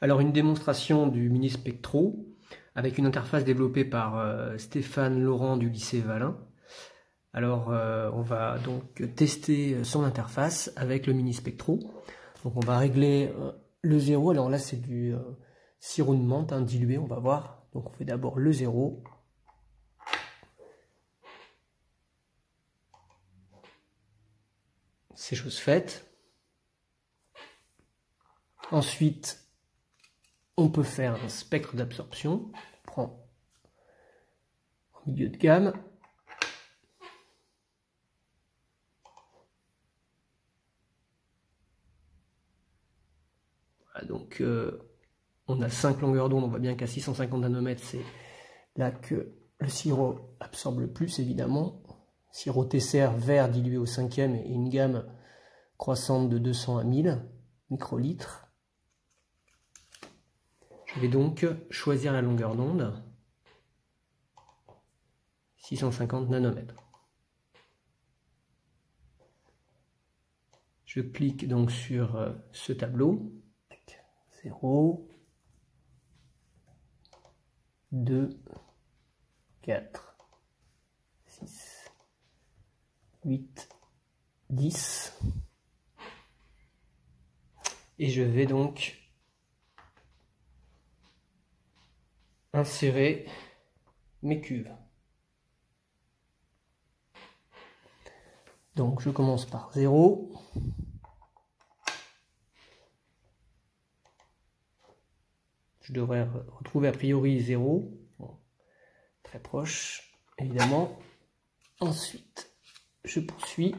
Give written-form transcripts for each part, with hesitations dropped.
Alors une démonstration du Mini Spectro avec une interface développée par Stéphane Laurent du lycée Valin. Alors on va donc tester son interface avec le Mini Spectro. Donc on va régler le 0. Alors là c'est du sirop de menthe dilué, on va voir. Donc on fait d'abord le 0. C'est chose faite. Ensuite, on peut faire un spectre d'absorption. On prend en milieu de gamme. Voilà, donc on a 5 longueurs d'onde. On voit bien qu'à 650 nanomètres, c'est là que le sirop absorbe le plus, évidemment. Sirop TCR vert dilué au 5e et une gamme croissante de 200 à 1000 microlitres. Je vais donc choisir la longueur d'onde, 650 nanomètres. Je clique donc sur ce tableau. 0, 2, 4, 6, 8, 10. Et je vais donc insérer mes cuves. Donc je commence par 0. Je devrais retrouver a priori 0. Bon, très proche, évidemment. Ensuite, je poursuis.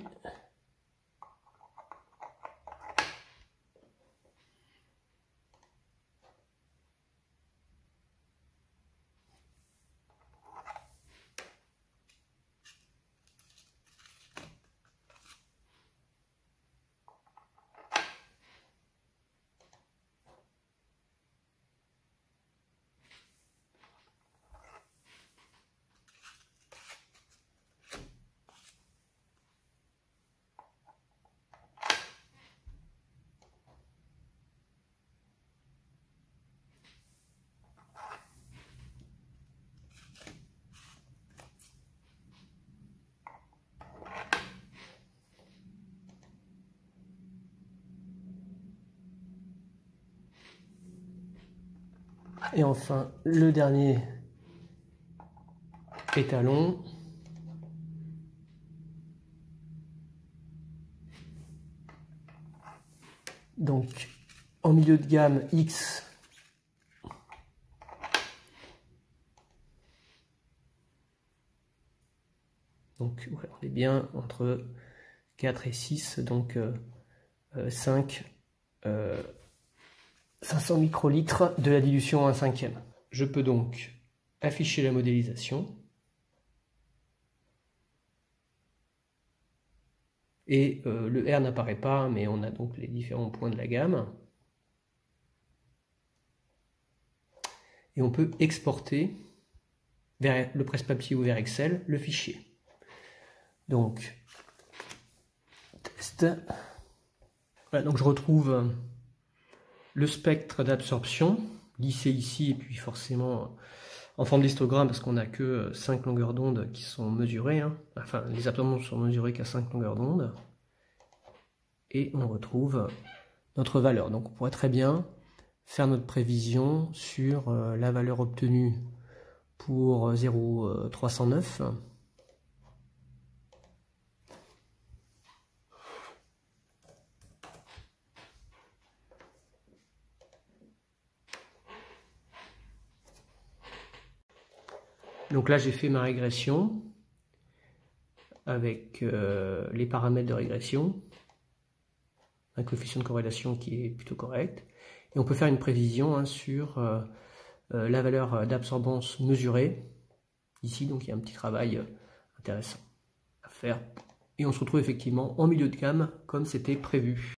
Et enfin, le dernier étalon. Donc, en milieu de gamme X. Donc, ouais, on est bien entre 4 et 6, donc 5. 500 microlitres de la dilution en 1/5. Je peux donc afficher la modélisation et le R n'apparaît pas, mais on a donc les différents points de la gamme. Et on peut exporter vers le presse-papier ou vers Excel le fichier. Donc, test. Voilà, donc je retrouve le spectre d'absorption lissé ici et puis forcément en forme d'histogramme parce qu'on n'a que 5 longueurs d'onde qui sont mesurées. Enfin, les absorptions sont mesurées qu'à 5 longueurs d'onde. Et on retrouve notre valeur. Donc on pourrait très bien faire notre prévision sur la valeur obtenue pour 0,309. Donc là, j'ai fait ma régression avec les paramètres de régression, un coefficient de corrélation qui est plutôt correct. Et on peut faire une prévision sur la valeur d'absorbance mesurée. Ici, donc il y a un petit travail intéressant à faire. Et on se retrouve effectivement en milieu de gamme comme c'était prévu.